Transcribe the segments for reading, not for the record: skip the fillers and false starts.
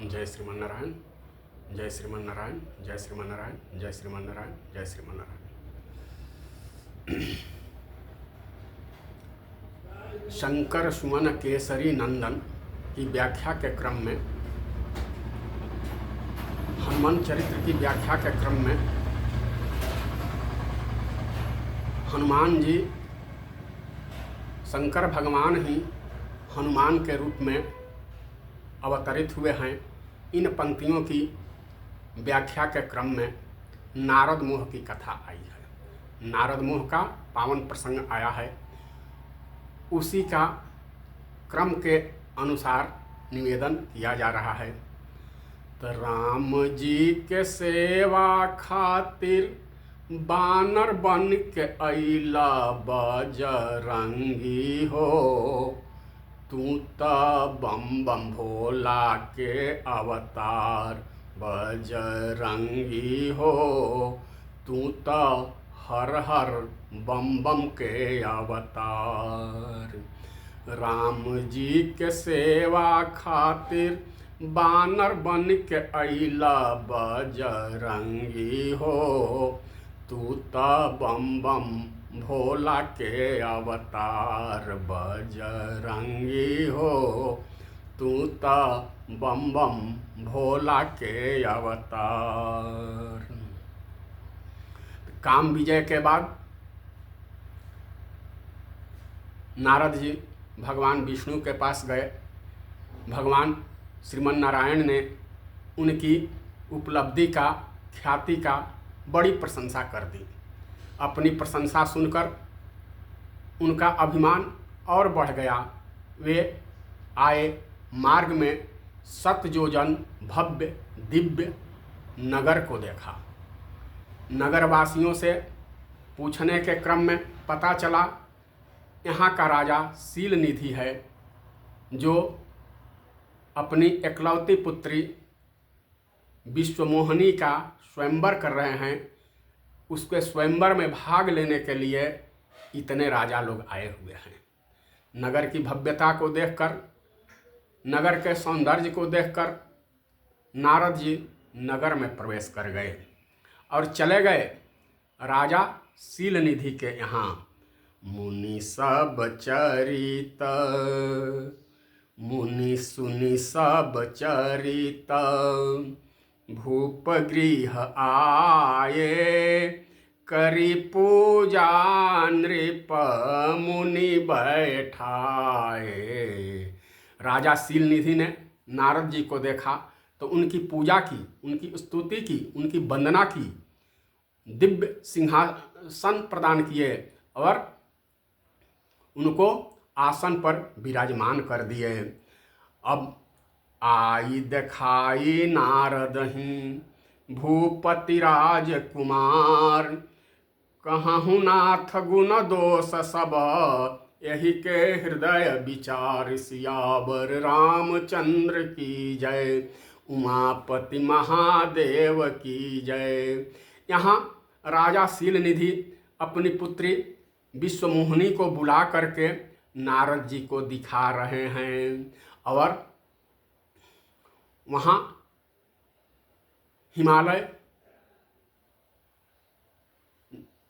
जय श्रीमन्नारायण, जय श्रीमन्नारायण, जय श्रीमन्नारायण, जय श्रीमन्नारायण, जय श्रीमन्नारायण। शंकर सुमन केसरी नंदन की व्याख्या के क्रम में, हनुमान चरित्र की व्याख्या के क्रम में हनुमान जी, शंकर भगवान ही हनुमान के रूप में अवतरित हुए हैं। इन पंक्तियों की व्याख्या के क्रम में नारद मोह की कथा आई है। नारद मोह का पावन प्रसंग आया है, उसी का क्रम के अनुसार निवेदन किया जा रहा है। तो राम जी के सेवा खातिर बानर बन के अइला बजरंगी हो, तू त बम बम भोला के अवतार बजरंगी हो, तू त हर हर बम बम के अवतार। राम जी के सेवा खातिर बानर बन के अइला बजरंगी हो, तू त बम बम भोला के अवतार बजरंगी हो, तू त बम बम भोला के अवतार। काम विजय के बाद नारद जी भगवान विष्णु के पास गए। भगवान श्रीमन नारायण ने उनकी उपलब्धि का, ख्याति का बड़ी प्रशंसा कर दी। अपनी प्रशंसा सुनकर उनका अभिमान और बढ़ गया। वे आए, मार्ग में 7 योजन भव्य दिव्य नगर को देखा। नगरवासियों से पूछने के क्रम में पता चला यहाँ का राजा शीलनिधि है, जो अपनी एकलौती पुत्री विश्वमोहिनी का स्वयंवर कर रहे हैं। उसके स्वयंवर में भाग लेने के लिए इतने राजा लोग आए हुए हैं। नगर की भव्यता को देखकर, नगर के सौंदर्य को देखकर नारद जी नगर में प्रवेश कर गए और चले गए राजा शीलनिधि के यहाँ। मुनि सब चरित, मुनि सुनि सब चरित, भूप गृह आए, करी पूजा नृप मुनि बैठाए। राजा शीलनिधि ने नारद जी को देखा तो उनकी पूजा की, उनकी स्तुति की, उनकी वंदना की, दिव्य सिंहासन प्रदान किए और उनको आसन पर विराजमान कर दिए। अब आई देखाई नारदहि भूपति राजकुमार, कहूँ नाथ गुण दोष सब, यही के हृदय विचार। सियावर रामचंद्र की जय, उमापति महादेव की जय। यहाँ राजा शीलनिधि अपनी पुत्री विश्वमोहिनी को बुला करके नारद जी को दिखा रहे हैं। और वहाँ हिमालय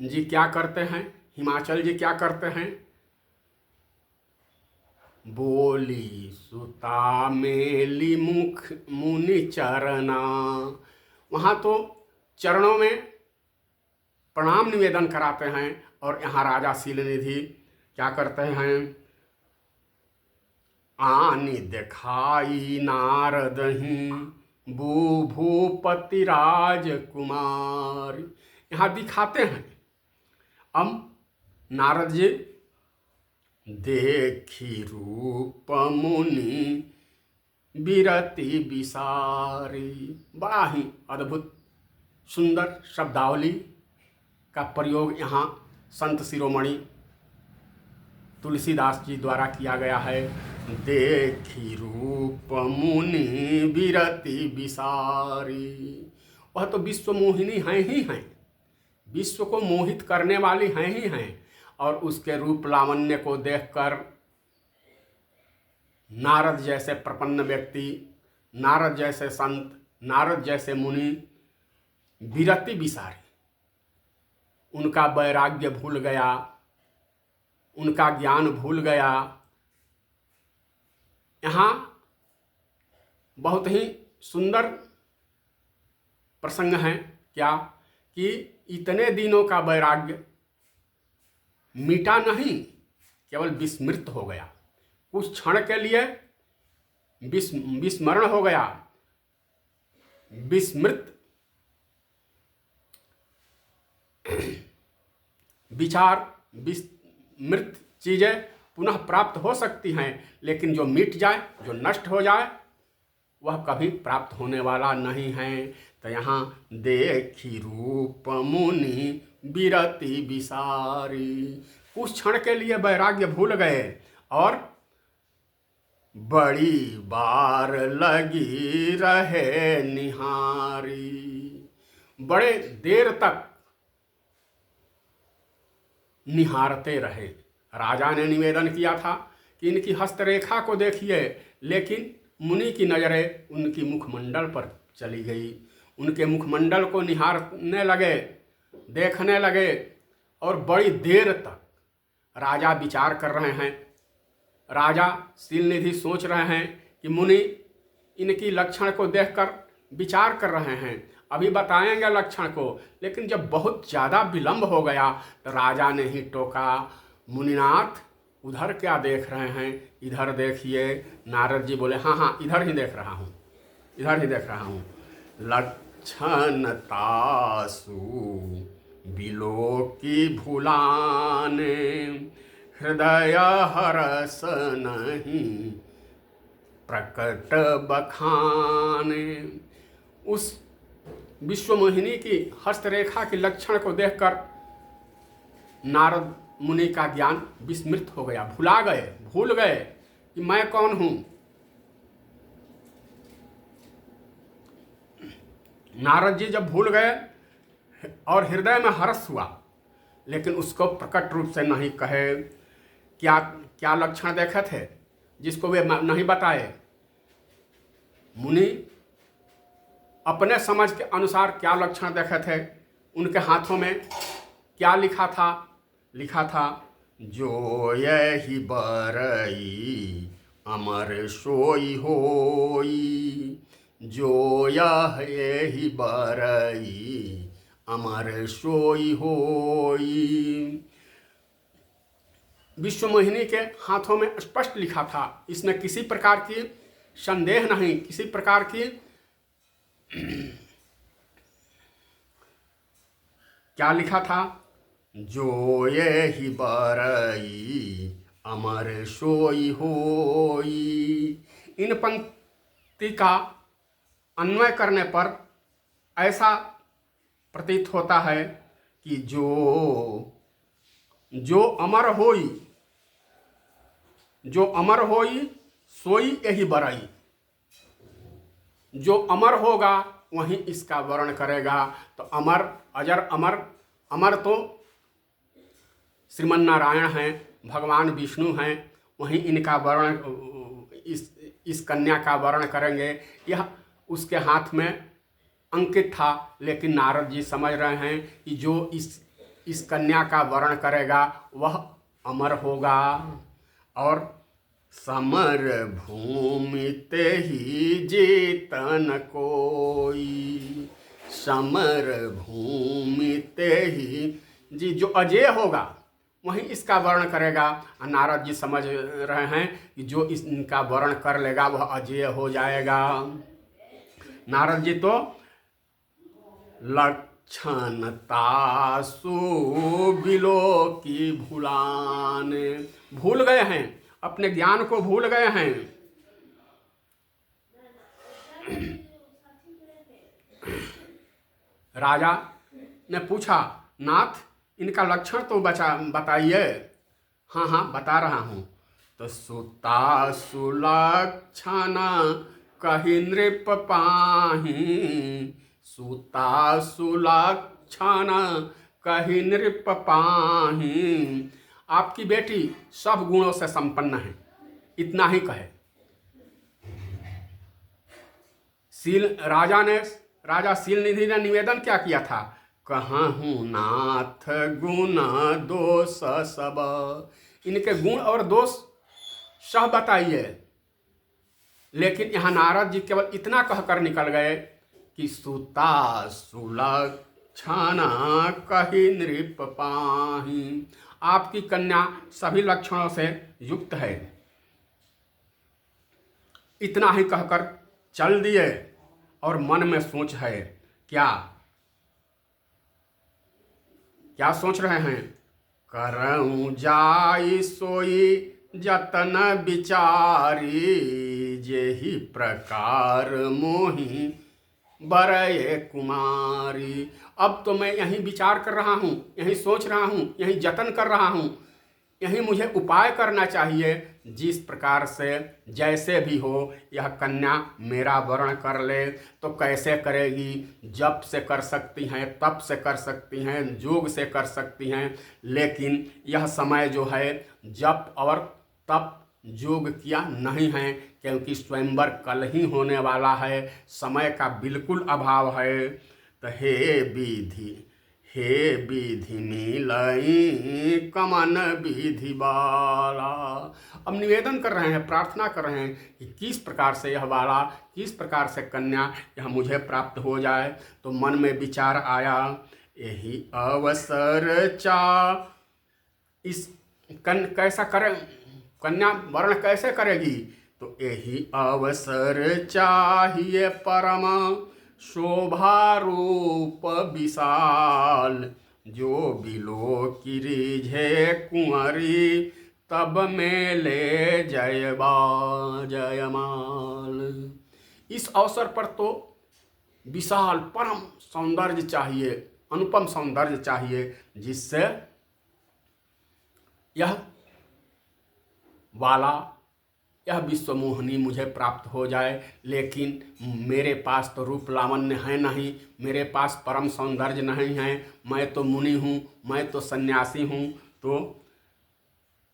जी क्या करते हैं, हिमाचल जी क्या करते हैं, बोली सुता मेली मुख मुनि चरना। वहाँ तो चरणों में प्रणाम निवेदन कराते हैं। और यहाँ राजा शीलनिधि क्या करते हैं, आनी देखाई नारदहि भूपति राजकुमार। यहाँ दिखाते हैं। अब नारद जी देखी रूप मुनि विरति विसारी। बड़ा ही अद्भुत सुंदर शब्दावली का प्रयोग यहाँ संत शिरोमणि तुलसीदास जी द्वारा किया गया है। देखी रूप मुनि विरति विसारी। वह तो विश्व मोहिनी हैं ही हैं, विश्व को मोहित करने वाली हैं ही हैं। और उसके रूप लावण्य को देखकर नारद जैसे प्रपन्न व्यक्ति नारद जैसे संत, नारद जैसे मुनि विरति विसारी, उनका वैराग्य भूल गया, उनका ज्ञान भूल गया। यहाँ बहुत ही सुंदर प्रसंग है क्या कि इतने दिनों का वैराग्य मिटा नहीं, केवल विस्मृत हो गया। कुछ क्षण के लिए विस्मरण हो गया, विस्मृत विचार, विस्मृत चीजें पुनः प्राप्त हो सकती हैं, लेकिन जो मिट जाए, जो नष्ट हो जाए, वह कभी प्राप्त होने वाला नहीं है। तो यहाँ देखी रूप मुनि विरति विसारी, कुछ क्षण के लिए वैराग्य भूल गए और बड़ी बार लगी रहे निहारी, बड़े देर तक निहारते रहे। राजा ने निवेदन किया था कि इनकी हस्तरेखा को देखिए, लेकिन मुनि की नज़रें उनकी मुखमंडल पर चली गई। उनके मुखमंडल को निहारने लगे, देखने लगे और बड़ी देर तक राजा विचार कर रहे हैं। राजा शीलनिधि सोच रहे हैं कि मुनि इनकी लक्षण को देखकर विचार कर रहे हैं, अभी बताएंगे लक्षण को। लेकिन जब बहुत ज़्यादा विलंब हो गया तो राजा ने ही टोका, मुनिनाथ उधर क्या देख रहे हैं, इधर देखिए। नारद जी बोले, हाँ हाँ इधर ही देख रहा हूँ, इधर ही देख रहा हूँ। लक्षण तासु बिलोकी भुलाने, हृदय हरस नहीं प्रकट बखाने। उस विश्वमोहिनी की हस्तरेखा के लक्षण को देखकर नारद मुनि का ज्ञान विस्मृत हो गया, भुला गए, भूल गए कि मैं कौन हूं। नारद जी जब भूल गए और हृदय में हर्ष हुआ, लेकिन उसको प्रकट रूप से नहीं कहे। क्या क्या लक्षण देखे थे जिसको वे नहीं बताए। मुनि अपने समझ के अनुसार क्या लक्षण देखे थे, उनके हाथों में क्या लिखा था। लिखा था, जो यही बरई अमर सोई होई, जो यही बरई अमर सोई होई। विश्वमोहिनी के हाथों में स्पष्ट लिखा था, इसमें किसी प्रकार की संदेह नहीं, किसी प्रकार की क्या लिखा था, जो यही बरई अमर सोई होई। इन पंक्ति का अन्वय करने पर ऐसा प्रतीत होता है कि जो अमर होई, जो अमर होई सोई यही बरई। जो अमर होगा वही इसका वर्णन करेगा। तो अमर, अजर, अमर, अमर तो श्रीमन नारायण हैं, भगवान विष्णु हैं, वहीं इनका वर्णन, इस कन्या का वर्णन करेंगे। यह उसके हाथ में अंकित था, लेकिन नारद जी समझ रहे हैं कि जो इस कन्या का वर्णन करेगा वह अमर होगा। और समर भूमि ते ही जीतन कोई, समर भूमि ते ही जी, जो अजय होगा वहीं इसका वर्णन करेगा। नारद जी समझ रहे हैं कि जो इनका वर्णन कर लेगा वह अजय हो जाएगा। नारद जी तो लक्षण तासु बिलोकी भुलाने, भूल गए हैं, अपने ज्ञान को भूल गए हैं। राजा ने पूछा, नाथ इनका लक्षण तो बताइए। हाँ हाँ बता रहा हूँ। तो सुता सुलक्षण कही नृप पाही, सुता सुलक्षण कही नृप पाही। आपकी बेटी सब गुणों से संपन्न है, इतना ही कहे। राजा शीलनिधि ने निवेदन क्या किया था? कहूँ नाथ गुण दोष सब, इनके गुण और दोष सब बताइए। लेकिन यहाँ नारद जी केवल इतना कहकर निकल गए कि सुता सुलक्षण कही नृप पाही, आपकी कन्या सभी लक्षणों से युक्त है। इतना ही कहकर चल दिए और मन में सोच है, क्या क्या सोच रहे हैं? करऊं जाई सोई जतन विचारी, जेहि प्रकार मोहि बरये कुमारी। अब तो मैं यहीं विचार कर रहा हूँ, यहीं सोच रहा हूँ, यहीं जतन कर रहा हूँ, यहीं मुझे उपाय करना चाहिए। जिस प्रकार से जैसे भी हो यह कन्या मेरा वर्ण कर ले तो कैसे करेगी? जप से कर सकती हैं, तप से कर सकती हैं, योग से कर सकती हैं, लेकिन यह समय जो है जप और तप योग किया नहीं है, क्योंकि स्वयंवर कल ही होने वाला है, समय का बिल्कुल अभाव है। तो हे विधि मिलई कमन विधि बाला। अब निवेदन कर रहे हैं, प्रार्थना कर रहे हैं कि किस प्रकार से यह बाला, किस प्रकार से कन्या यह मुझे प्राप्त हो जाए। तो मन में विचार आया, यही अवसर चा इस कैसा करें, कन्या वर्ण कैसे करेगी? तो यही अवसर चाहिए परम शोभा रूप विशाल, जो बिलो किरिझे कुंवरी तब मेले जयमाल। इस अवसर पर तो विशाल परम सौंदर्य चाहिए, अनुपम सौंदर्य चाहिए, जिससे यह वाला, यह विश्वमोहिनी मुझे प्राप्त हो जाए। लेकिन मेरे पास तो रूप लावण्य है नहीं, मेरे पास परम सौंदर्य नहीं है, मैं तो मुनि हूँ, मैं तो सन्यासी हूँ, तो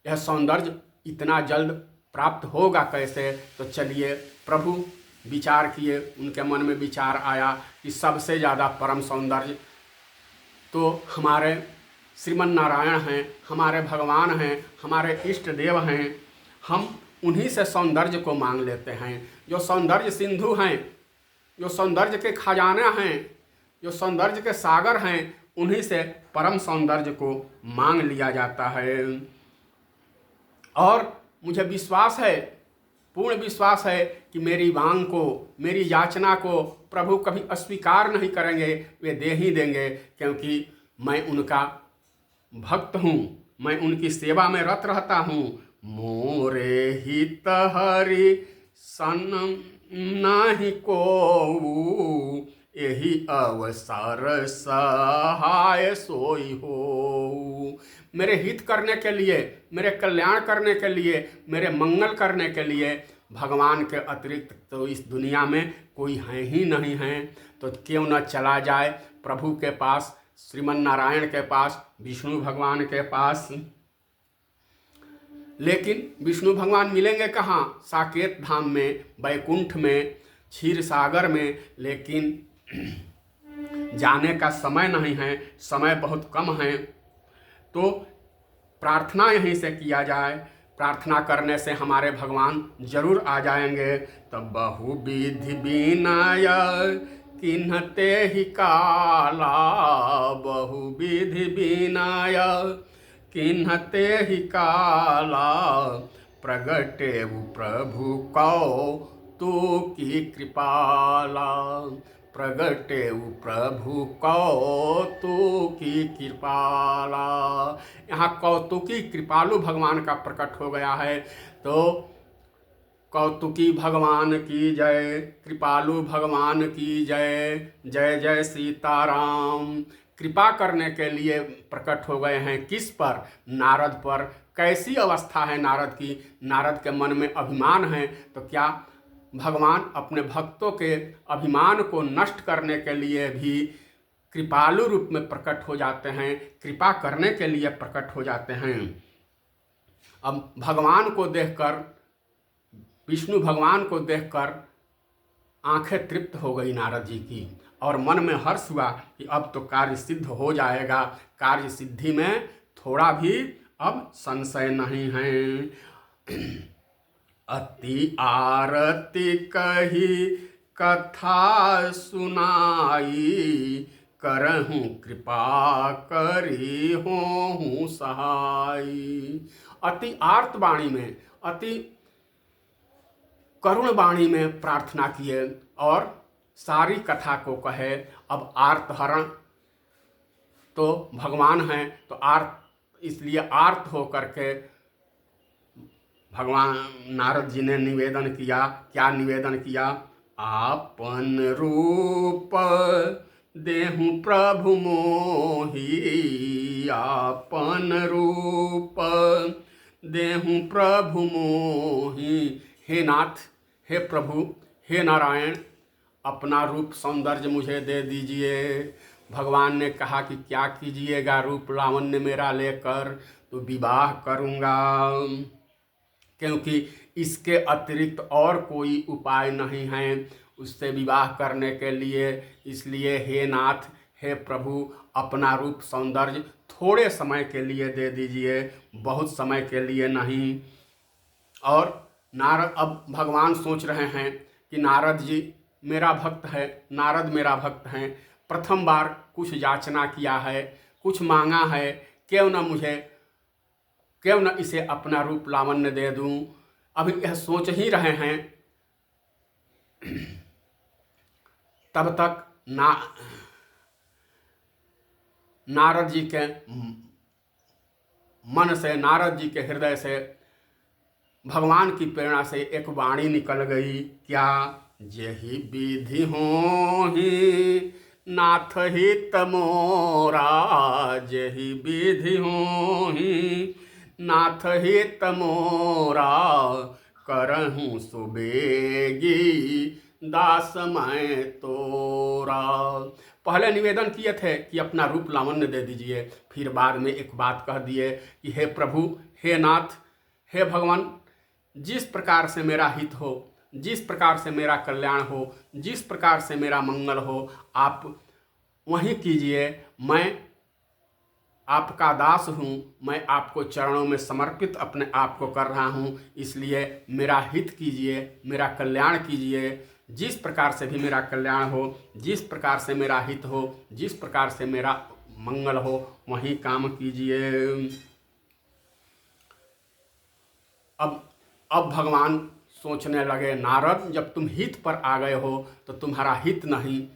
यह सौंदर्य इतना जल्द प्राप्त होगा कैसे? तो चलिए, प्रभु विचार किए, उनके मन में विचार आया कि सबसे ज़्यादा परम सौंदर्य तो हमारे श्रीमन नारायण हैं, हमारे भगवान हैं, हमारे इष्ट देव हैं। हम उन्हीं से सौंदर्य को मांग लेते हैं, जो सौंदर्य सिंधु हैं, जो सौंदर्य के खजाने हैं, जो सौंदर्य के सागर हैं, उन्हीं से परम सौंदर्य को मांग लिया जाता है। और मुझे विश्वास है, पूर्ण विश्वास है कि मेरी मांग को, मेरी याचना को प्रभु कभी अस्वीकार नहीं करेंगे, वे दे ही देंगे, क्योंकि मैं उनका भक्त हूँ, मैं उनकी सेवा में रत रहता हूँ। मोरे हित हरि सन नाही को, यही अवसर सहाय सोई हो। मेरे हित करने के लिए, मेरे कल्याण करने के लिए, मेरे मंगल करने के लिए भगवान के अतिरिक्त तो इस दुनिया में कोई है ही नहीं है। तो क्यों न चला जाए प्रभु के पास, श्रीमन नारायण के पास, विष्णु भगवान के पास। लेकिन विष्णु भगवान मिलेंगे कहाँ? साकेत धाम में, वैकुंठ में, क्षीर सागर में। लेकिन जाने का समय नहीं है, समय बहुत कम है। तो प्रार्थना यहीं से किया जाए, प्रार्थना करने से हमारे भगवान जरूर आ जाएंगे। तब बहुविधि विनय किन्हते ही काला, बहुविधि विनय किन्हते ही काला, प्रगटे प्रभु कौतुकी कृपाला, प्रगटे प्रभु कौतुकी कृपाला। यहाँ कौतुकी कृपालु भगवान का प्रकट हो गया है। तो कौतुकी भगवान की जय, कृपालु भगवान की जय, जय जय सीताराम। कृपा करने के लिए प्रकट हो गए हैं, किस पर? नारद पर। कैसी अवस्था है नारद की? नारद के मन में अभिमान है, तो क्या भगवान अपने भक्तों के अभिमान को नष्ट करने के लिए भी कृपालु रूप में प्रकट हो जाते हैं, कृपा करने के लिए प्रकट हो जाते हैं। अब भगवान को देखकर, विष्णु भगवान को देखकर आंखें तृप्त हो गई नारद जी की और मन में हर्ष हुआ कि अब तो कार्य सिद्ध हो जाएगा, कार्य सिद्धि में थोड़ा भी अब संशय नहीं है। अति आरती कही कथा सुनाई, करहूँ कृपा करी होहूँ सहाई। अति आर्त वाणी में, अति करुण वाणी में प्रार्थना किए और सारी कथा को कहे। अब आर्त हरण तो भगवान हैं, तो आर्त, इसलिए आर्त हो करके भगवान नारद जी ने निवेदन किया। क्या निवेदन किया? आपन रूप देहु प्रभु मोहि, आपन रूप देहु प्रभु मोहि। हे नाथ, हे प्रभु, हे नारायण, अपना रूप सौंदर्य मुझे दे दीजिए। भगवान ने कहा कि क्या कीजिएगा रूप लावण्य मेरा लेकर? तो विवाह करूँगा, क्योंकि इसके अतिरिक्त और कोई उपाय नहीं है उससे विवाह करने के लिए। इसलिए हे नाथ, हे प्रभु, अपना रूप सौंदर्य थोड़े समय के लिए दे दीजिए, बहुत समय के लिए नहीं। और नारद, अब भगवान सोच रहे हैं कि नारद जी मेरा भक्त है, नारद मेरा भक्त हैं, प्रथम बार कुछ याचना किया है, कुछ मांगा है, क्यों न इसे अपना रूप लावण्य दे दूं। अभी यह सोच ही रहे हैं, तब तक नारद जी के मन से, नारद जी के हृदय से भगवान की प्रेरणा से एक वाणी निकल गई। क्या? जेहि विधि होहि नाथ हित मोरा, जेहि विधि होहि नाथ हित मोरा, करहूँ सुबेगी दास मैं तोरा। पहले निवेदन किए थे कि अपना रूप लावण्य दे दीजिए, फिर बाद में एक बात कह दिए कि हे प्रभु, हे नाथ, हे भगवान, जिस प्रकार से मेरा हित हो, जिस प्रकार से मेरा कल्याण हो, जिस प्रकार से मेरा मंगल हो, आप वही कीजिए। मैं आपका दास हूँ, मैं आपको चरणों में समर्पित अपने आप को कर रहा हूँ, इसलिए मेरा हित कीजिए, मेरा कल्याण कीजिए। जिस प्रकार से भी मेरा कल्याण हो, जिस प्रकार से मेरा हित हो, जिस प्रकार से मेरा मंगल हो, वही काम कीजिए। अब भगवान सोचने लगे, नारद, जब तुम हित पर आ गए हो तो तुम्हारा हित नहीं,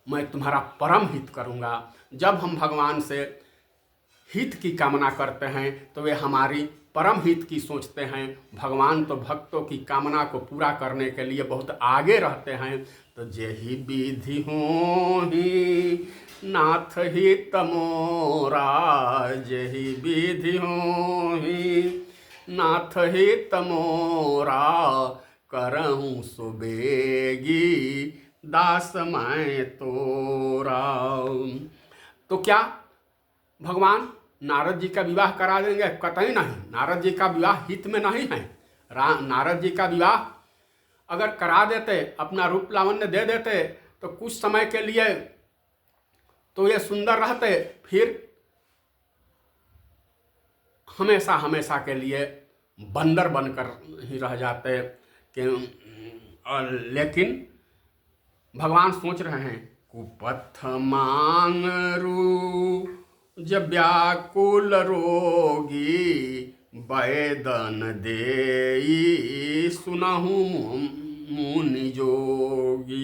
मैं तुम्हारा परम हित करूँगा। जब हम भगवान से हित की कामना करते हैं तो वे हमारी परम हित की सोचते हैं। भगवान तो भक्तों की कामना को पूरा करने के लिए बहुत आगे रहते हैं। तो जेहि विधि होहि नाथ हित मोरा, जेहि विधि होहि नाथ हित मोरा, करहूँ सुबेगी दास मैं तोरा। तो क्या भगवान नारद जी का विवाह करा देंगे? कतई नहीं। नारद जी का विवाह हित में नहीं है। नारद जी का विवाह अगर करा देते, अपना रूप लावण्य दे देते, तो कुछ समय के लिए तो ये सुंदर रहते, फिर हमेशा हमेशा के लिए बंदर बनकर ही रह जाते। लेकिन भगवान सोच रहे हैं, कुपथ मांगरू जब व्याकुल रोगी, वैदन देई सुनहु मुनि जोगी।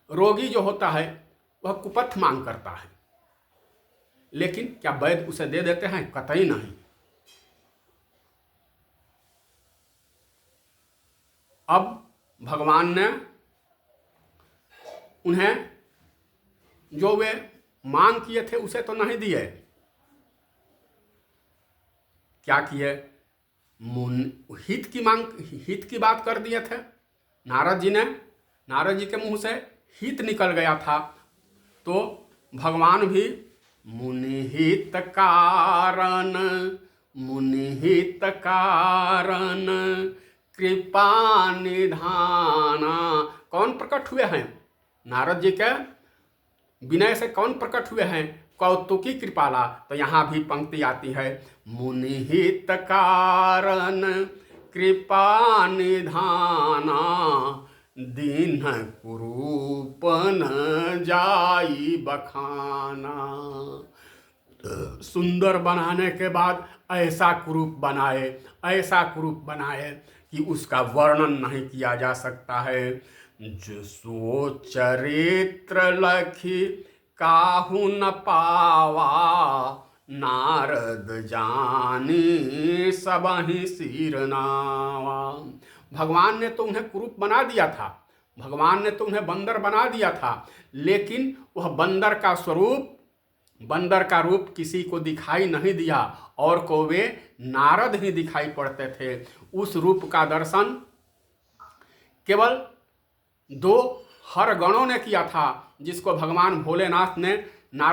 रोगी जो होता है वह कुपथ मांग करता है, लेकिन क्या वैद्य उसे दे देते हैं? कतई नहीं। अब भगवान ने उन्हें जो वे मांग किए थे उसे तो नहीं दिए। क्या किए? हित की बात कर दिए थे नारद जी ने। नारद जी के मुंह से हित निकल गया था, तो भगवान भी मुनि हित कारण कृपा निधाना। कौन प्रकट हुए हैं? नारद जी के विनय से कौन प्रकट हुए हैं? कौतुकी कृपाला। तो यहाँ भी पंक्ति आती है, मुनि हित कारण कृपा निधाना, दीन कुरूप न जाई बखाना। सुंदर बनाने के बाद ऐसा कुरूप बनाए कि उसका वर्णन नहीं किया जा सकता है। जो चरित्र लखी काहू न पावा, नारद जानी सबहि सिर नावा। भगवान ने तो उन्हें कुरूप बना दिया था, भगवान ने तो उन्हें बंदर बना दिया था, लेकिन वह बंदर का रूप किसी को दिखाई नहीं दिया, और को वे नारद ही दिखाई पड़ते थे। उस रूप का दर्शन केवल 2 हर गणों ने किया था, जिसको भगवान भोलेनाथ ने नारद